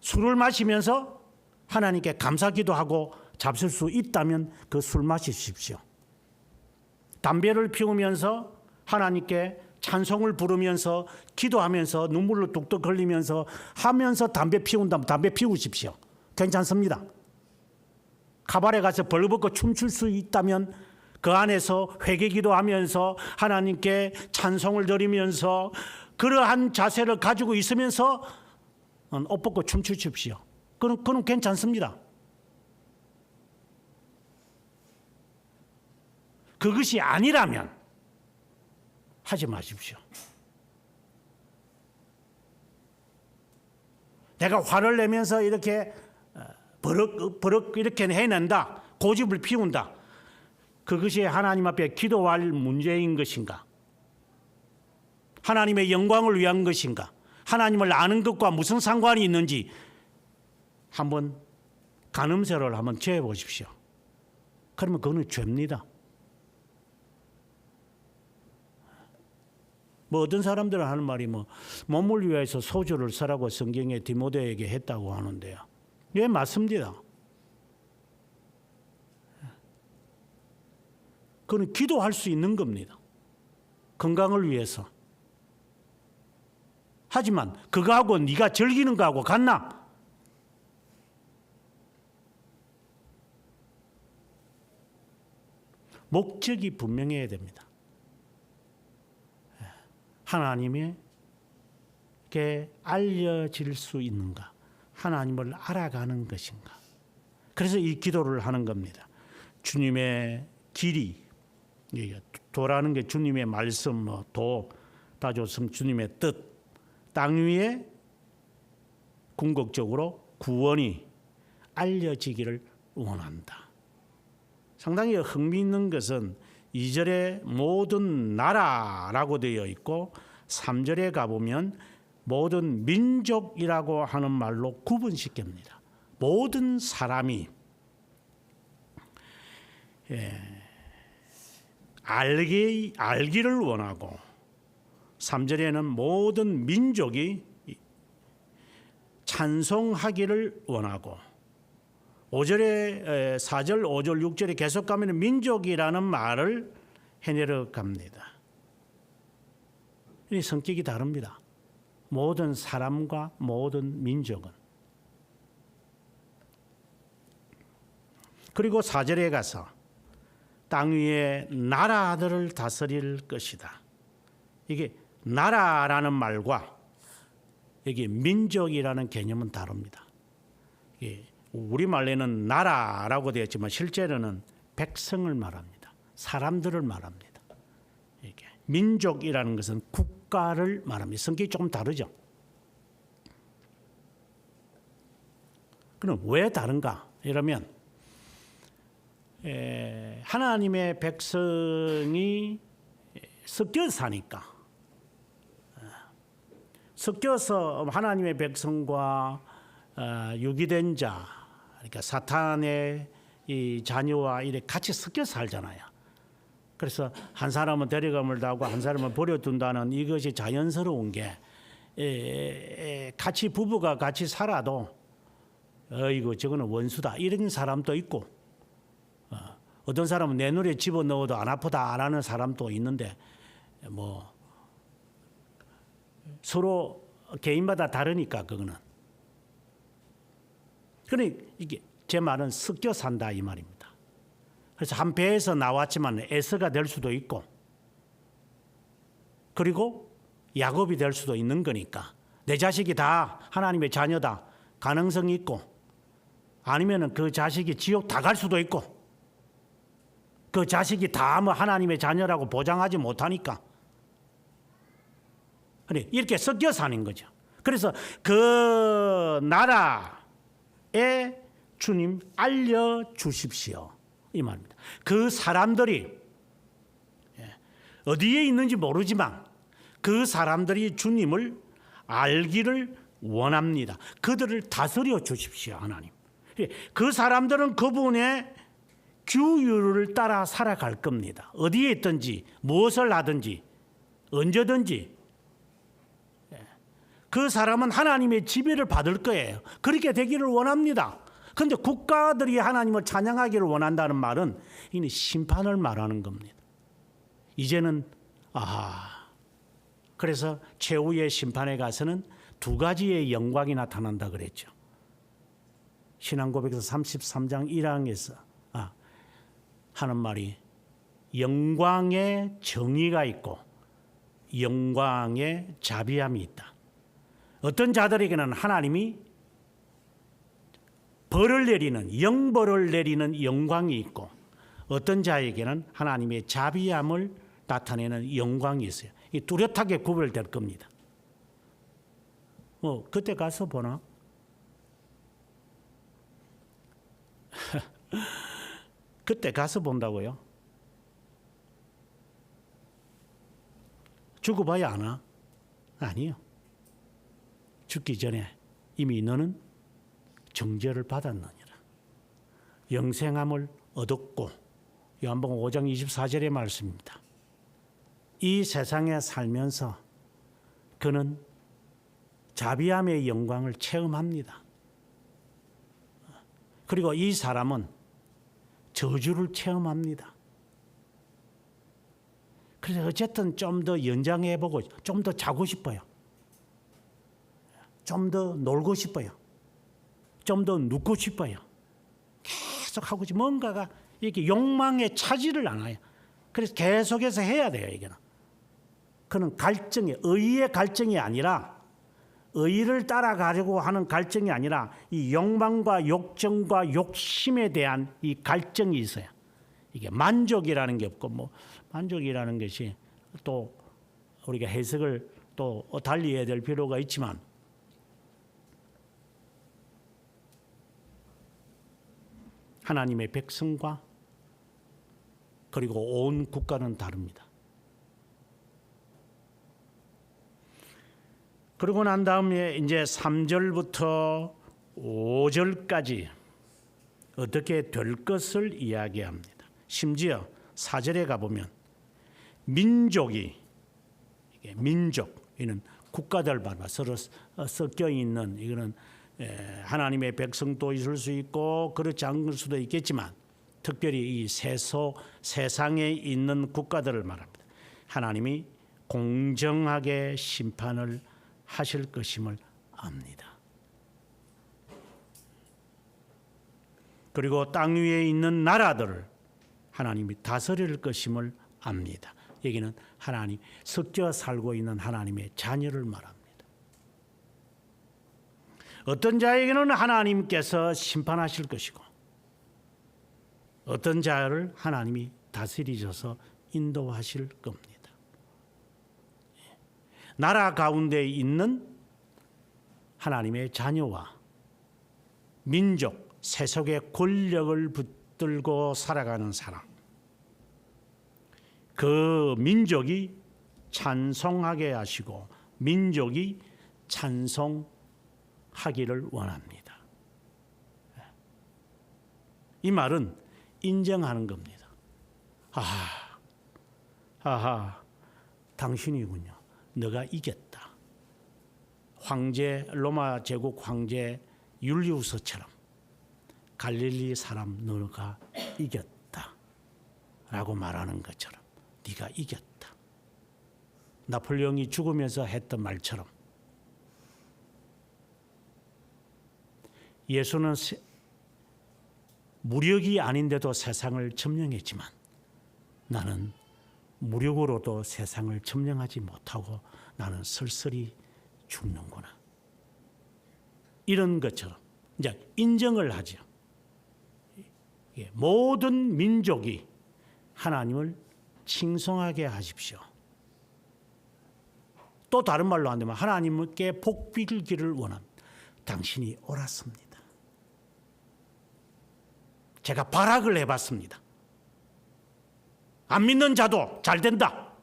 술을 마시면서 하나님께 감사기도 하고 잡술 수 있다면 그 술 마시십시오. 담배를 피우면서 하나님께 찬송을 부르면서 기도하면서 눈물로 뚝뚝 흘리면서 하면서 담배 피운다면 담배 피우십시오. 괜찮습니다. 카바레 가서 벌벗고 춤출 수 있다면 그 안에서 회개기도 하면서 하나님께 찬송을 드리면서 그러한 자세를 가지고 있으면서 옷 벗고 춤추십시오. 그건 괜찮습니다. 그것이 아니라면 하지 마십시오. 내가 화를 내면서 이렇게 버럭 이렇게 해낸다. 고집을 피운다. 그것이 하나님 앞에 기도할 문제인 것인가? 하나님의 영광을 위한 것인가? 하나님을 아는 것과 무슨 상관이 있는지 한번 가늠쇠를 한번 재보십시오. 그러면 그거는 죄입니다. 어떤 사람들은 하는 말이 몸을 위해서 소주를 쓰라고 성경에 디모데에게 했다고 하는데요. 예, 맞습니다. 그건 기도할 수 있는 겁니다. 건강을 위해서. 하지만 그거하고 네가 즐기는 거하고 같나? 목적이 분명해야 됩니다. 하나님에게 알려질 수 있는가? 하나님을 알아가는 것인가? 그래서 이 기도를 하는 겁니다. 주님의 길이, 도라는 게 주님의 말씀, 도, 다좋음 주님의 뜻, 땅 위에 궁극적으로 구원이 알려지기를 원한다. 상당히 흥미있는 것은 2절에 모든 나라라고 되어 있고 3절에 가보면 모든 민족이라고 하는 말로 구분시킵니다. 모든 사람이 알기를 원하고 3절에는 모든 민족이 찬송하기를 원하고 5절에 4절, 5절, 6절에 계속 가면 민족이라는 말을 해내려 갑니다. 이 성격이 다릅니다. 모든 사람과 모든 민족은. 그리고 4절에 가서 땅 위에 나라들을 다스릴 것이다. 이게 나라라는 말과 여기 민족이라는 개념은 다릅니다. 우리말에는 나라라고 되어 있지만 실제로는 백성을 말합니다. 사람들을 말합니다. 이게 민족이라는 것은 국가를 말합니다. 성격이 조금 다르죠. 그럼 왜 다른가? 이러면 하나님의 백성이 섞여 사니까, 섞여서 하나님의 백성과 유기된 자, 그러니까 사탄의 이 자녀와 이렇게 같이 섞여 살잖아요. 그래서 한 사람은 데려감을 당하고 한 사람은 버려둔다는 이것이 자연스러운 게 같이 부부가 같이 살아도 이거 저거는 원수다 이런 사람도 있고 어떤 사람은 내 눈에 집어넣어도 안 아프다라는 사람도 있는데 서로 개인마다 다르니까 그거는. 그러니 이게 제 말은 섞여 산다 이 말입니다. 그래서 한 배에서 나왔지만 에서가 될 수도 있고 그리고 야곱이 될 수도 있는 거니까 내 자식이 다 하나님의 자녀다 가능성이 있고 아니면은 그 자식이 지옥 다 갈 수도 있고 그 자식이 다 하나님의 자녀라고 보장하지 못하니까 그래 이렇게 섞여 사는 거죠. 그래서 그 나라에 주님 알려주십시오 이 말입니다. 그 사람들이 어디에 있는지 모르지만 그 사람들이 주님을 알기를 원합니다. 그들을 다스려 주십시오 하나님. 그 사람들은 그분의 규율을 따라 살아갈 겁니다. 어디에 있든지 무엇을 하든지 언제든지 그 사람은 하나님의 지배를 받을 거예요. 그렇게 되기를 원합니다. 그런데 국가들이 하나님을 찬양하기를 원한다는 말은 이는 심판을 말하는 겁니다. 이제는 그래서 최후의 심판에 가서는 두 가지의 영광이 나타난다 그랬죠. 신앙고백에서 33장 1항에서 하는 말이 영광의 정의가 있고 영광의 자비함이 있다. 어떤 자들에게는 하나님이 벌을 내리는 영벌을 내리는 영광이 있고 어떤 자에게는 하나님의 자비함을 나타내는 영광이 있어요. 이 뚜렷하게 구별될 겁니다. 그때 가서 보나? 그때 가서 본다고요? 죽어봐야 아나? 아니요. 죽기 전에 이미 너는 정죄를 받았느니라. 영생함을 얻었고 요한복음 5장 24절의 말씀입니다. 이 세상에 살면서 그는 자비함의 영광을 체험합니다. 그리고 이 사람은 저주를 체험합니다. 그래서 어쨌든 좀 더 연장해보고 좀 더 자고 싶어요. 좀 더 놀고 싶어요. 좀 더 눕고 싶어요. 계속 하고 싶어요. 뭔가가 이렇게 욕망에 차지를 않아요. 그래서 계속해서 해야 돼요. 이게는. 그는 갈증이 의의 갈증이 아니라 의를 따라가려고 하는 갈증이 아니라 이 욕망과 욕정과 욕심에 대한 이 갈증이 있어요. 이게 만족이라는 게 없고 만족이라는 것이 또 우리가 해석을 또 달리 해야 될 필요가 있지만 하나님의 백성과 그리고 온 국가는 다릅니다. 그러고 난 다음에 이제 3절부터 5절까지 어떻게 될 것을 이야기합니다. 심지어 4절에 가보면 민족이 이는 국가들마다 서로 섞여 있는 이거는 하나님의 백성도 있을 수 있고 그렇지 않을 수도 있겠지만 특별히 이 세상에 있는 국가들을 말합니다. 하나님이 공정하게 심판을 하실 것임을 압니다. 그리고 땅 위에 있는 나라들을 하나님이 다스릴 것임을 압니다. 여기는 하나님 섞여 살고 있는 하나님의 자녀를 말합니다. 어떤 자에게는 하나님께서 심판하실 것이고 어떤 자를 하나님이 다스리셔서 인도하실 겁니다. 나라 가운데 있는 하나님의 자녀와 민족, 세속의 권력을 붙들고 살아가는 사람, 그 민족이 찬송하게 하시고 민족이 찬송하기를 원합니다. 이 말은 인정하는 겁니다. 당신이군요. 너가 이겼다. 황제 로마 제국 황제 율리우스처럼 갈릴리 사람 너가 이겼다 라고 말하는 것처럼 네가 이겼다. 나폴레옹이 죽으면서 했던 말처럼 예수는 무력이 아닌데도 세상을 점령했지만 나는 무력으로도 세상을 점령하지 못하고 나는 쓸쓸히 죽는구나. 이런 것처럼 이제 인정을 하죠. 모든 민족이 하나님을 칭송하게 하십시오. 또 다른 말로 한다면 하나님께 복 빌기를 원합니다. 당신이 옳았습니다. 제가 발악을 해봤습니다. 안 믿는 자도 잘 된다.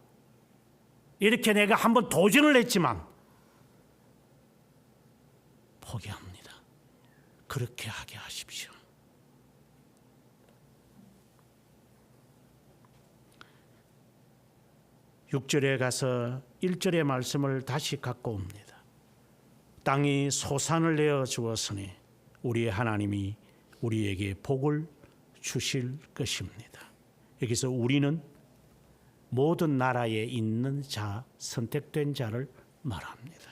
이렇게 내가 한번 도전을 했지만 포기합니다. 그렇게 하게 하십시오. (6절에) 가서 (1절의) 말씀을 다시 갖고 옵니다. 땅이 소산을 내어 주었으니 우리의 하나님이 우리에게 복을 주실 것입니다. 여기서 우리는 모든 나라에 있는 자, 선택된 자를 말합니다.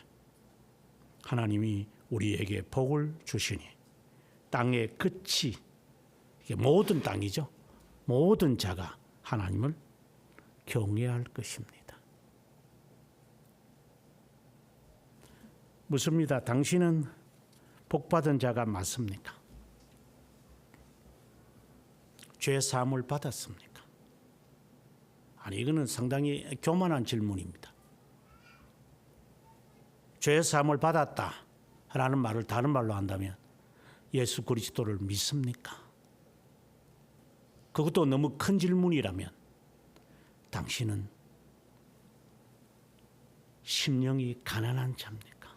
하나님이 우리에게 복을 주시니 땅의 끝이, 이게 모든 땅이죠. 모든 자가 하나님을 경외할 것입니다. 묻습니다. 당신은 복받은 자가 맞습니까? 죄 사함을 받았습니까? 아니, 이거는 상당히 교만한 질문입니다. 죄 사함을 받았다라는 말을 다른 말로 한다면 예수 그리스도를 믿습니까? 그것도 너무 큰 질문이라면 당신은 심령이 가난한 자입니까?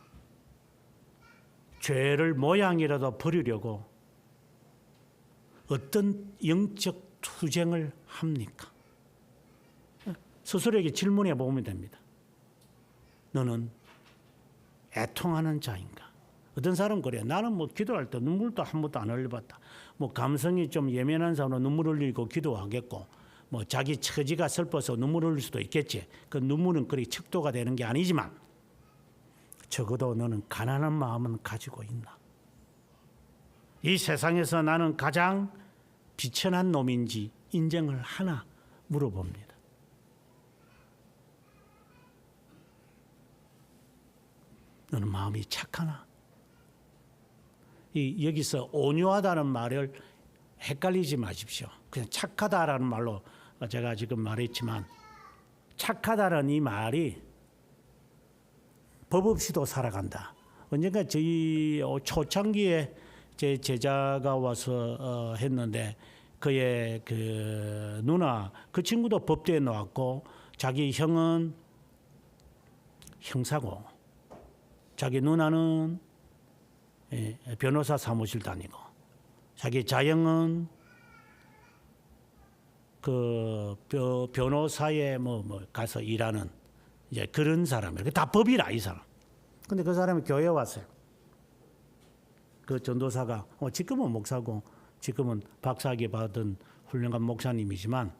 죄를 모양이라도 버리려고 어떤 영적 투쟁을 합니까? 스스로에게 질문해 보면 됩니다. 너는 애통하는 자인가? 어떤 사람은 그래요. 나는 뭐 기도할 때 눈물도 한 번도 안 흘려봤다. 뭐 감성이 좀 예민한 사람은 눈물 흘리고 기도하겠고, 뭐 자기 처지가 슬퍼서 눈물 흘릴 수도 있겠지. 그 눈물은 그리 척도가 되는 게 아니지만 적어도 너는 가난한 마음은 가지고 있나? 이 세상에서 나는 가장 비천한 놈인지 인정을 하나 물어봅니다. 너는 마음이 착하나? 여기서 온유하다는 말을 헷갈리지 마십시오. 그냥 착하다라는 말로 제가 지금 말했지만, 착하다는 이 말이 법 없이도 살아간다. 언젠가 저희 초창기에 제 제자가 와서 했는데, 그의 그 누나, 그 친구도 법대에 나왔고 자기 형은 형사고 자기 누나는 변호사 사무실 다니고 자기 자형은 그 변호사에 뭐 가서 일하는 이제 그런 사람이에요. 다 법이라 이 사람. 근데 그 사람이 교회에 왔어요. 그 전도사가 지금은 목사고 지금은 박사학위 받은 훌륭한 목사님이지만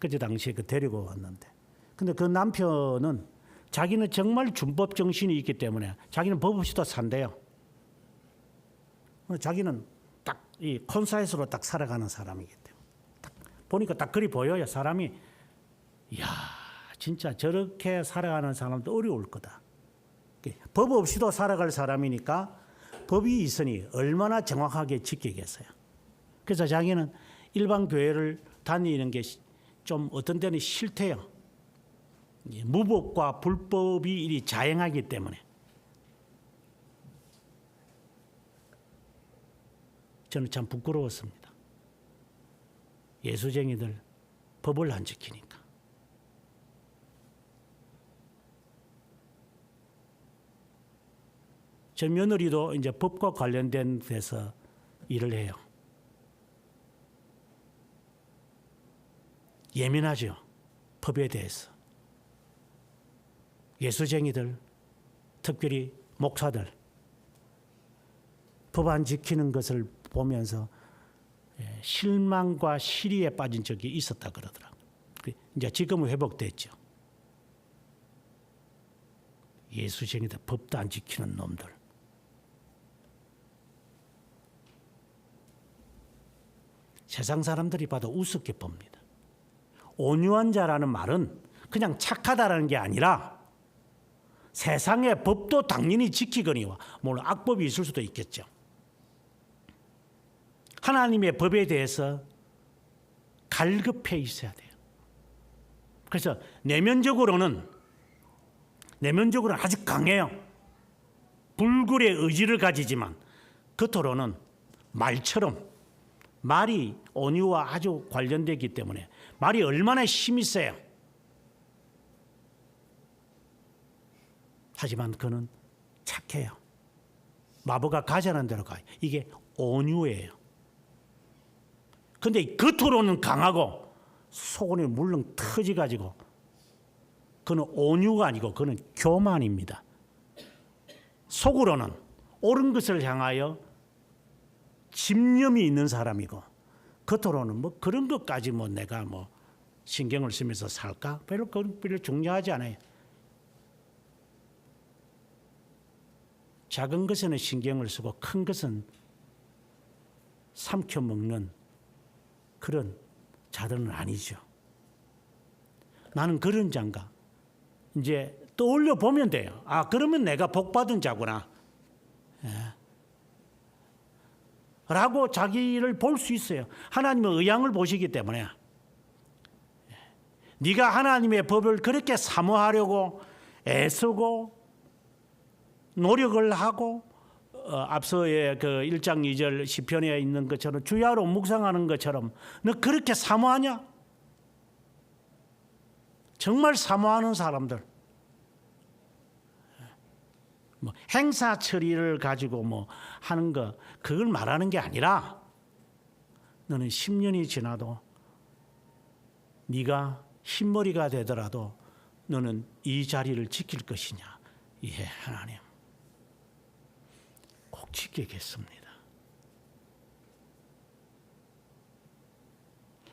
그때 당시에 그 데리고 왔는데, 근데 그 남편은 자기는 정말 준법 정신이 있기 때문에 자기는 법 없이도 산대요. 자기는 딱 이 콘사이트로 딱 살아가는 사람이기 때문에 딱 보니까 딱 그리 보여요. 사람이, 이야, 진짜 저렇게 살아가는 사람도 어려울 거다. 법 없이도 살아갈 사람이니까 법이 있으니 얼마나 정확하게 지키겠어요. 그래서 자기는 일반 교회를 다니는 게 좀 어떤 때는 싫대요. 무법과 불법이 이리 자행하기 때문에. 저는 참 부끄러웠습니다. 예수쟁이들 법을 안 지키니까. 제 며느리도 이제 법과 관련된 데서 일을 해요. 예민하죠. 법에 대해서. 예수쟁이들, 특별히 목사들, 법 안 지키는 것을 보면서 실망과 시리에 빠진 적이 있었다 그러더라고요. 이제 지금은 회복됐죠. 예수쟁이들, 법도 안 지키는 놈들. 세상 사람들이 봐도 우습게 봅니다. 온유한 자라는 말은 그냥 착하다라는 게 아니라 세상의 법도 당연히 지키거니와, 물론 악법이 있을 수도 있겠죠. 하나님의 법에 대해서 갈급해 있어야 돼요. 그래서 내면적으로는 아주 강해요. 불굴의 의지를 가지지만 겉으로는 말처럼, 말이 온유와 아주 관련되기 때문에 말이 얼마나 힘이 세요. 하지만 그는 착해요. 마부가 가자는 대로 가. 이게 온유예요. 근데 겉으로는 강하고 속으로는 물렁 터지가지고 그는 온유가 아니고 그는 교만입니다. 속으로는 옳은 것을 향하여 집념이 있는 사람이고 겉으로는 뭐 그런 것까지 뭐 내가 뭐 신경을 쓰면서 살까? 별로 중요하지 않아요. 작은 것에는 신경을 쓰고 큰 것은 삼켜 먹는 그런 자들은 아니죠. 나는 그런 자인가? 이제 떠올려 보면 돼요. 아, 그러면 내가 복받은 자구나. 예. 라고 자기를 볼 수 있어요. 하나님은 의향을 보시기 때문에. 네가 하나님의 법을 그렇게 사모하려고 애쓰고 노력을 하고 앞서의 그 1장 2절 시편에 있는 것처럼 주야로 묵상하는 것처럼 너 그렇게 사모하냐? 정말 사모하는 사람들 뭐 행사 처리를 가지고 뭐 하는 거 그걸 말하는 게 아니라 너는 10년이 지나도 네가 흰머리가 되더라도 너는 이 자리를 지킬 것이냐? 예, 하나님 꼭 지키겠습니다.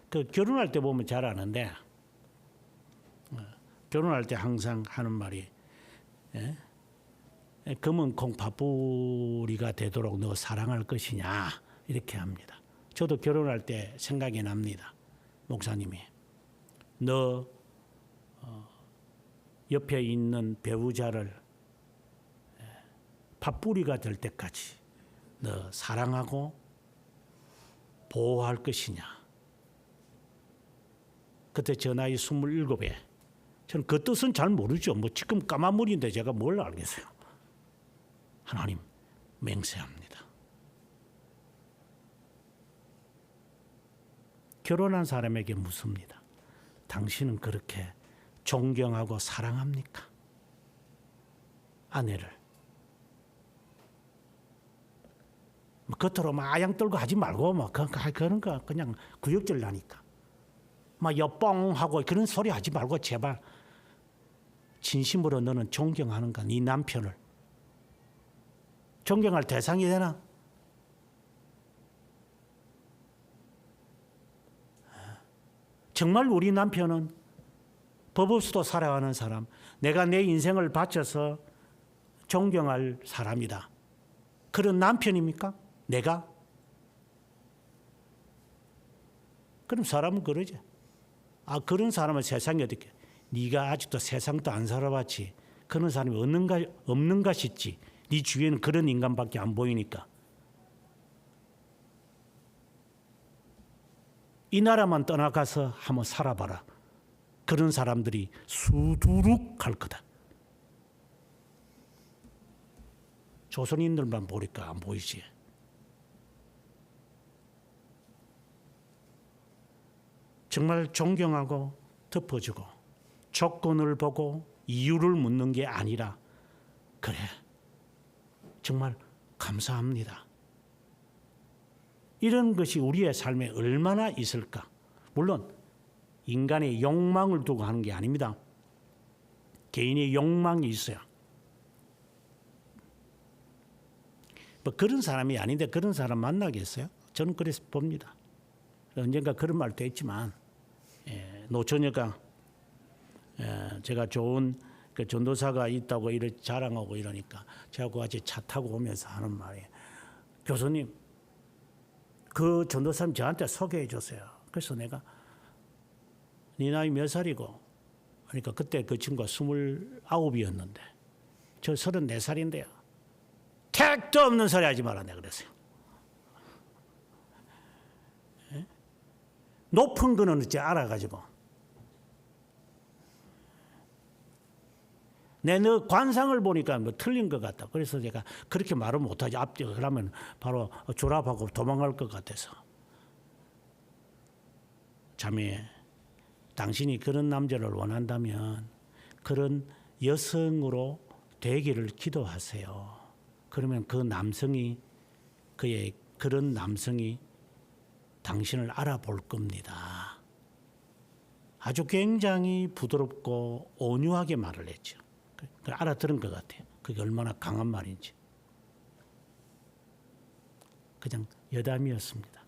그 결혼할 때 보면 잘 아는데 결혼할 때 항상 하는 말이 예? 검은 콩팥뿌리가 되도록 너 사랑할 것이냐 이렇게 합니다. 저도 결혼할 때 생각이 납니다. 목사님이 너 옆에 있는 배우자를 팥뿌리가 될 때까지 너 사랑하고 보호할 것이냐. 그때 저 나이 27에 저는 그 뜻은 잘 모르죠. 뭐 지금 까만 머리인데 제가 뭘 알겠어요. 하나님 맹세합니다. 결혼한 사람에게 묻습니다. 당신은 그렇게 존경하고 사랑합니까? 아내를. 겉으로 막 아양 떨고 하지 말고 막 그런 거 그냥 구역질 나니까. 막 여뻥하고 그런 소리 하지 말고 제발 진심으로 너는 존경하는가? 네 남편을. 존경할 대상이 되나? 정말 우리 남편은 법 없이도 살아가는 사람, 내가 내 인생을 바쳐서 존경할 사람이다. 그런 남편입니까? 내가? 그럼 사람은 그러죠. 아, 그런 사람은 세상에 어떻게? 네가 아직도 세상도 안 살아봤지. 그런 사람이 없는가 싶지. 네 주위에는 그런 인간밖에 안 보이니까. 이 나라만 떠나가서 한번 살아봐라. 그런 사람들이 수두룩 할 거다. 조선인들만 보니까 안 보이지. 정말 존경하고 덮어주고 조건을 보고 이유를 묻는 게 아니라 그래 정말 감사합니다. 이런 것이 우리의 삶에 얼마나 있을까? 물론 인간의 욕망을 두고 하는 게 아닙니다. 개인의 욕망이 있어요. 뭐 그런 사람이 아닌데 그런 사람 만나겠어요? 저는 그래서 봅니다. 언젠가 그런 말도 했지만 노처녀가 제가 좋은 그 전도사가 있다고 자랑하고 이러니까 제가 같이 차 타고 오면서 하는 말이 교수님 그 전도사님 저한테 소개해 줬어요. 그래서 내가 네 나이 몇 살이고 그러니까 그때 그 친구가 29이었는데 저 34살인데요. 택도 없는 소리 하지 마라 내가 그랬어요. 높은 거는 어째 알아가지고 내 너 관상을 보니까 뭐 틀린 것 같다. 그래서 제가 그렇게 말을 못하지. 앞뒤 그러면 바로 졸업하고 도망갈 것 같아서. 자매, 당신이 그런 남자를 원한다면 그런 여성으로 되기를 기도하세요. 그러면 그 남성이 그런 남성이 당신을 알아볼 겁니다. 아주 굉장히 부드럽고 온유하게 말을 했죠. 알아들은 것 같아요. 그게 얼마나 강한 말인지. 그냥 여담이었습니다.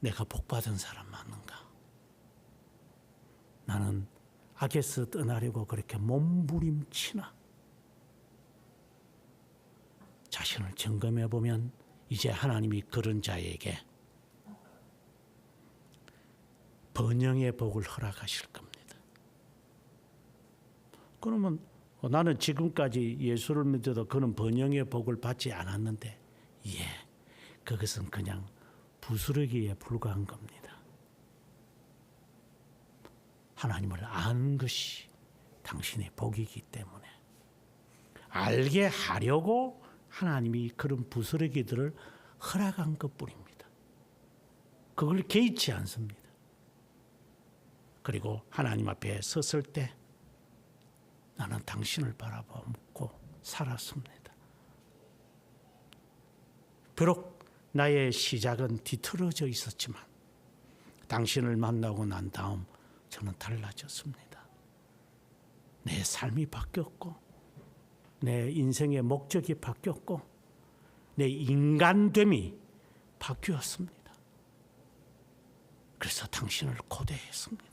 내가 복받은 사람 맞는가? 나는 악에서 떠나려고 그렇게 몸부림치나? 자신을 점검해 보면 이제 하나님이 그런 자에게 번영의 복을 허락하실 겁니다. 그러면 나는 지금까지 예수를 믿어도 그는 번영의 복을 받지 않았는데, 그것은 그냥 부스러기에 불과한 겁니다. 하나님을 아는 것이 당신의 복이기 때문에 알게 하려고 하나님이 그런 부스러기들을 허락한 것뿐입니다. 그걸 개의치 않습니다. 그리고 하나님 앞에 섰을 때 나는 당신을 바라보고 살았습니다. 비록 나의 시작은 뒤틀어져 있었지만 당신을 만나고 난 다음 저는 달라졌습니다. 내 삶이 바뀌었고 내 인생의 목적이 바뀌었고 내 인간됨이 바뀌었습니다. 그래서 당신을 고대했습니다.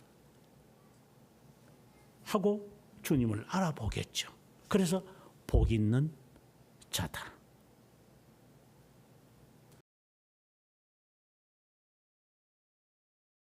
하고 주님을 알아보겠죠. 그래서 복 있는 자다.